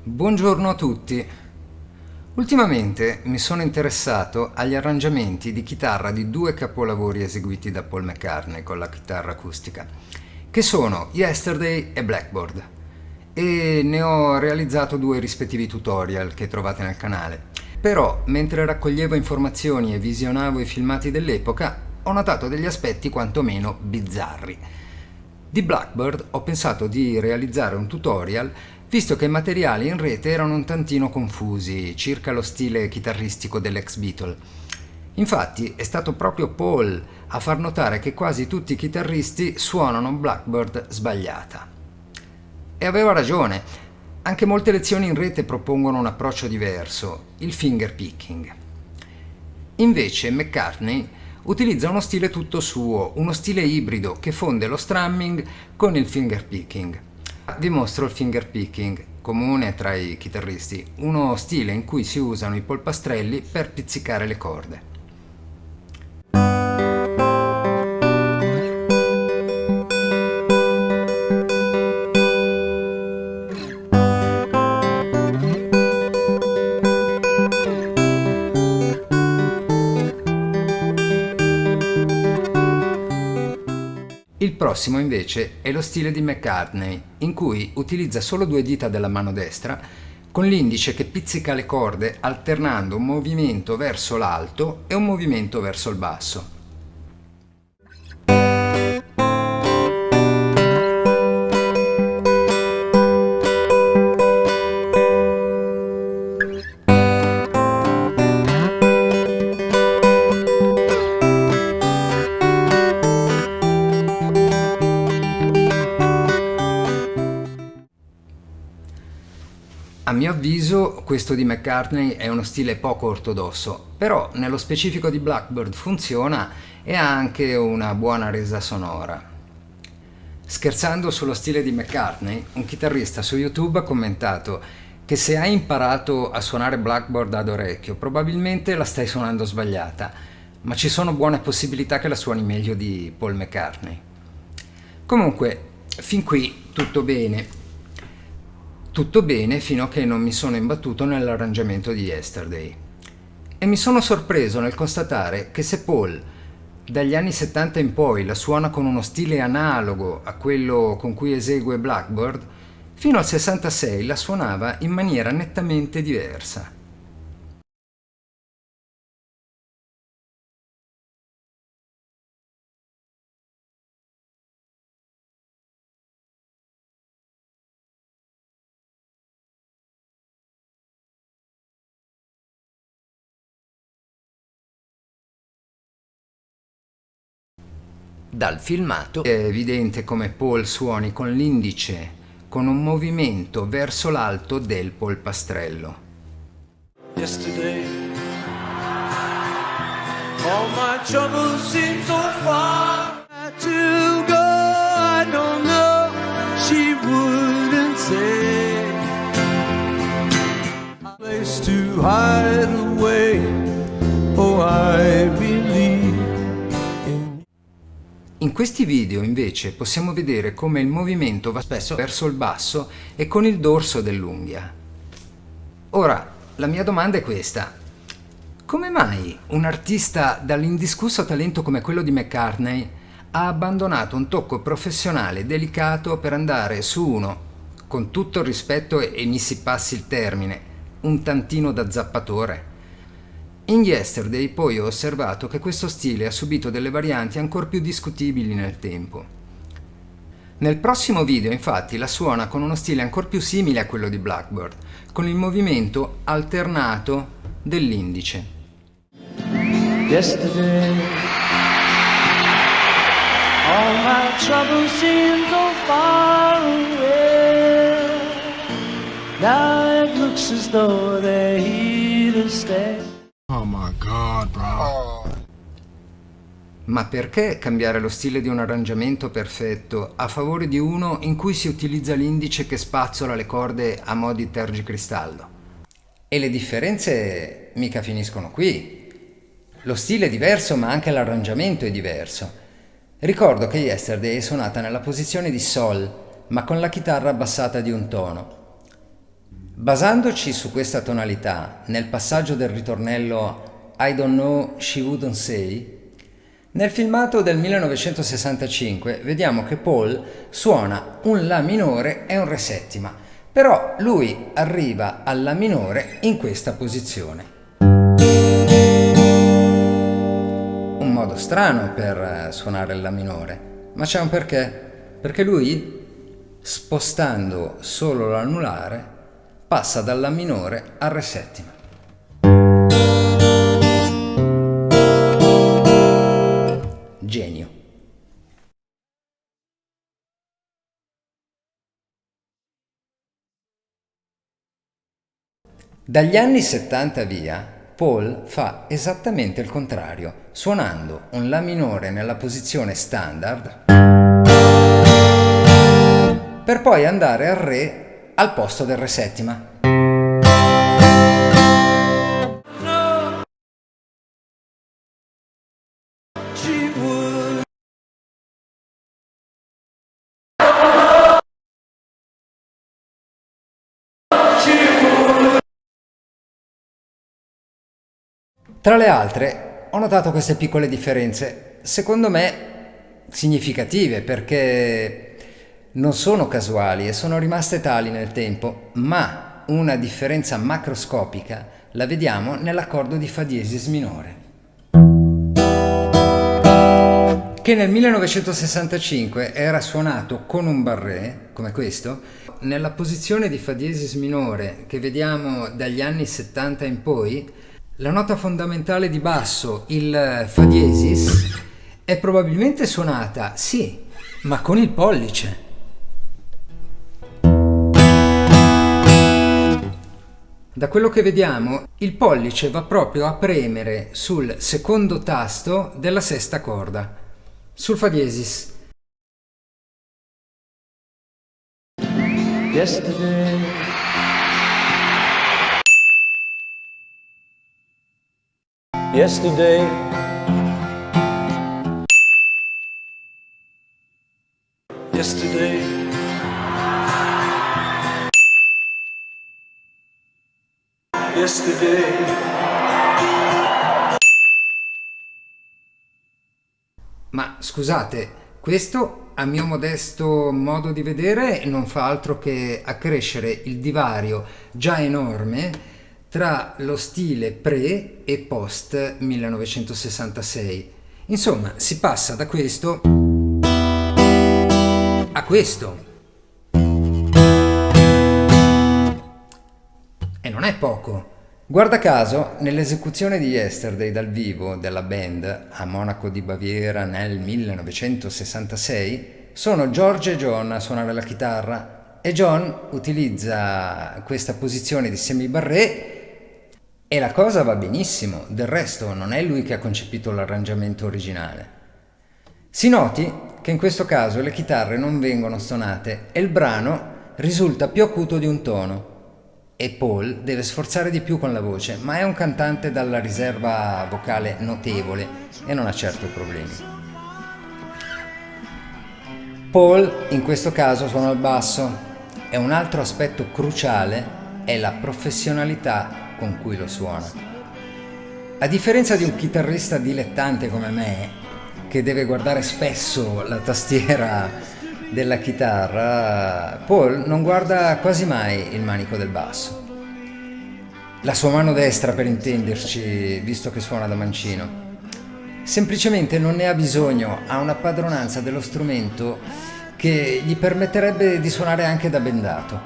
Buongiorno a tutti. Ultimamente mi sono interessato agli arrangiamenti di chitarra di due capolavori eseguiti da Paul McCartney con la chitarra acustica, che sono Yesterday e Blackbird, e ne ho realizzato due rispettivi tutorial che trovate nel canale. Però, mentre raccoglievo informazioni e visionavo i filmati dell'epoca, ho notato degli aspetti quantomeno bizzarri. Di Blackbird ho pensato di realizzare un tutorial, visto che i materiali in rete erano un tantino confusi circa lo stile chitarristico dell'ex Beatle. Infatti è stato proprio Paul a far notare che quasi tutti i chitarristi suonano Blackbird sbagliata. E aveva ragione, anche molte lezioni in rete propongono un approccio diverso, il fingerpicking. Invece McCartney utilizza uno stile tutto suo, uno stile ibrido che fonde lo strumming con il fingerpicking. Vi mostro il fingerpicking, comune tra i chitarristi, uno stile in cui si usano i polpastrelli per pizzicare le corde. Il prossimo invece è lo stile di McCartney, in cui utilizza solo due dita della mano destra, con l'indice che pizzica le corde alternando un movimento verso l'alto e un movimento verso il basso. A mio avviso questo di McCartney è uno stile poco ortodosso, però nello specifico di Blackbird funziona e ha anche una buona resa sonora. Scherzando sullo stile di McCartney, un chitarrista su YouTube ha commentato che se hai imparato a suonare Blackbird ad orecchio, probabilmente la stai suonando sbagliata, ma ci sono buone possibilità che la suoni meglio di Paul McCartney. Comunque, fin qui tutto bene. Tutto bene fino a che non mi sono imbattuto nell'arrangiamento di Yesterday. E mi sono sorpreso nel constatare che se Paul dagli anni 70 in poi la suona con uno stile analogo a quello con cui esegue Blackbird, fino al 66 la suonava in maniera nettamente diversa. Dal filmato è evidente come Paul suoni con l'indice con un movimento verso l'alto del polpastrello. Yesterday, all my troubles seem so far to go. I don't know, she wouldn't say a place to hide away. Oh, I believe in. In questi video invece possiamo vedere come il movimento va spesso verso il basso e con il dorso dell'unghia. Ora, la mia domanda è questa: come mai un artista dall'indiscusso talento come quello di McCartney ha abbandonato un tocco professionale delicato per andare su uno, con tutto il rispetto e mi si passi il termine, un tantino da zappatore? In Yesterday poi ho osservato che questo stile ha subito delle varianti ancor più discutibili nel tempo. Nel prossimo video infatti la suona con uno stile ancor più simile a quello di Blackbird, con il movimento alternato dell'indice. Yesterday, all my troubles seem so far away. Now it looks as though they're here to stay. Oh my God, bro. Ma perché cambiare lo stile di un arrangiamento perfetto a favore di uno in cui si utilizza l'indice che spazzola le corde a mo' di tergicristallo? E le differenze mica finiscono qui. Lo stile è diverso, ma anche l'arrangiamento è diverso. Ricordo che Yesterday è suonata nella posizione di Sol, ma con la chitarra abbassata di un tono. Basandoci su questa tonalità, nel passaggio del ritornello I don't know she wouldn't say, nel filmato del 1965 vediamo che Paul suona un La minore e un Re settima, però lui arriva al La minore in questa posizione. Un modo strano per suonare il La minore, ma c'è un perché. Perché lui, spostando solo l'anulare, passa dal La minore al Re settima. Genio. Dagli anni 70 via, Paul fa esattamente il contrario, suonando un La minore nella posizione standard per poi andare al Re al posto del Re settima. Tra le altre, ho notato queste piccole differenze, secondo me significative, perché non sono casuali e sono rimaste tali nel tempo, ma una differenza macroscopica la vediamo nell'accordo di Fa diesis minore, che nel 1965 era suonato con un barré, come questo, nella posizione di Fa diesis minore che vediamo dagli anni 70 in poi. La nota fondamentale di basso, il Fa diesis, è probabilmente suonata, sì, ma con il pollice. Da quello che vediamo, il pollice va proprio a premere sul secondo tasto della sesta corda, sul Fa diesis. Yesterday, yesterday, yesterday, yesterday. Ma scusate, questo a mio modesto modo di vedere non fa altro che accrescere il divario già enorme tra lo stile pre e post 1966. Insomma, si passa da questo a questo. E non è poco. Guarda caso, nell'esecuzione di Yesterday dal vivo della band a Monaco di Baviera nel 1966, sono George e John a suonare la chitarra e John utilizza questa posizione di semi-barré e la cosa va benissimo, del resto non è lui che ha concepito l'arrangiamento originale. Si noti che in questo caso le chitarre non vengono suonate e il brano risulta più acuto di un tono. E Paul deve sforzare di più con la voce, ma è un cantante dalla riserva vocale notevole e non ha certo problemi. Paul in questo caso suona il basso e un altro aspetto cruciale è la professionalità con cui lo suona. A differenza di un chitarrista dilettante come me, che deve guardare spesso la tastiera della chitarra, Paul non guarda quasi mai il manico del basso. La sua mano destra, per intenderci, visto che suona da mancino. Semplicemente non ne ha bisogno, ha una padronanza dello strumento che gli permetterebbe di suonare anche da bendato.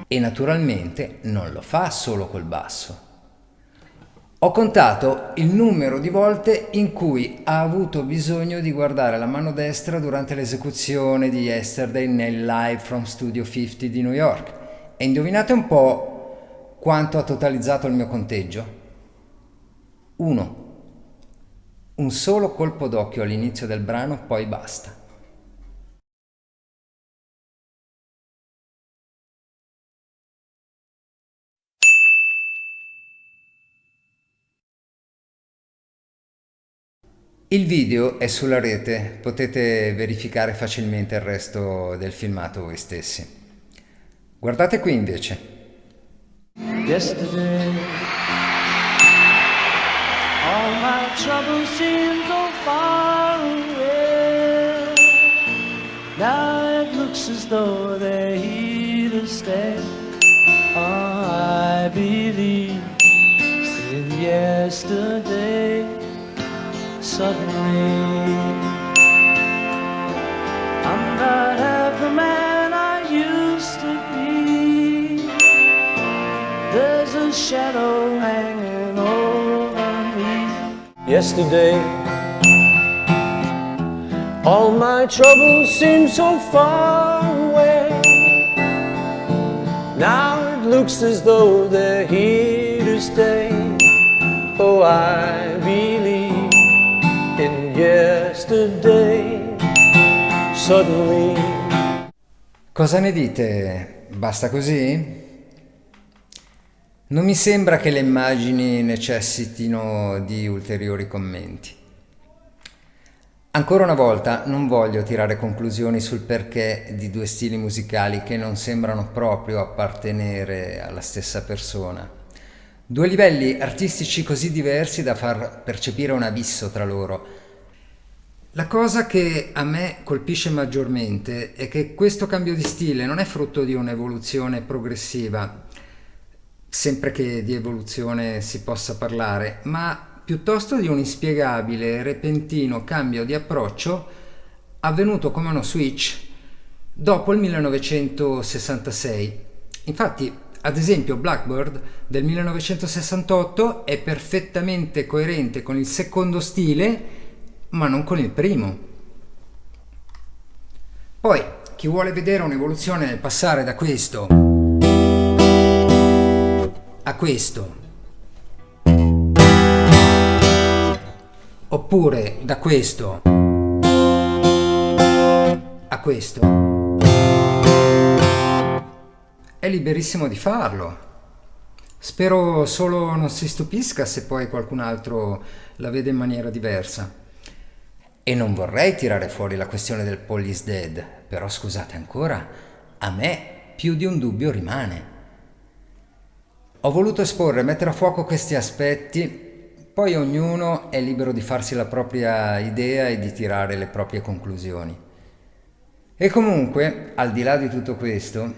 E naturalmente non lo fa solo col basso. Ho contato il numero di volte in cui ha avuto bisogno di guardare la mano destra durante l'esecuzione di Yesterday nel Live from Studio 50 di New York. E indovinate un po' quanto ha totalizzato il mio conteggio? 1. Un solo colpo d'occhio all'inizio del brano, poi basta. Il video è sulla rete, potete verificare facilmente il resto del filmato voi stessi. Guardate qui invece. Yesterday, all my troubles seem so far away. Now it looks as though they're here to stay. Oh, I believe in yesterday. Suddenly, I'm not half the man I used to be. There's a shadow hanging over me. Yesterday, all my troubles seem so far away. Now it looks as though they're here to stay. Oh, I believe in yesterday. Suddenly. Cosa ne dite? Basta così? Non mi sembra che le immagini necessitino di ulteriori commenti. Ancora una volta non voglio tirare conclusioni sul perché di due stili musicali che non sembrano proprio appartenere alla stessa persona. Due livelli artistici così diversi da far percepire un abisso tra loro. La cosa che a me colpisce maggiormente è che questo cambio di stile non è frutto di un'evoluzione progressiva, sempre che di evoluzione si possa parlare, ma piuttosto di un inspiegabile e repentino cambio di approccio avvenuto come uno switch dopo il 1966. Infatti, ad esempio, Blackbird del 1968 è perfettamente coerente con il secondo stile, ma non con il primo. Poi, chi vuole vedere un'evoluzione nel passare da questo a questo, oppure da questo a questo, è liberissimo di farlo. Spero solo non si stupisca se poi qualcun altro la vede in maniera diversa. E non vorrei tirare fuori la questione del Paul is dead, però scusate ancora, a me più di un dubbio rimane. Ho voluto esporre e mettere a fuoco questi aspetti, poi ognuno è libero di farsi la propria idea e di tirare le proprie conclusioni. E comunque, al di là di tutto questo,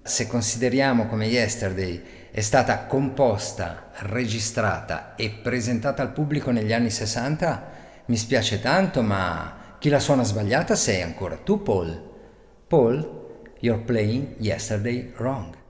se consideriamo come Yesterday è stata composta, registrata e presentata al pubblico negli anni 60, mi spiace tanto, ma chi la suona sbagliata sei ancora tu, Paul. Paul, you're playing Yesterday wrong.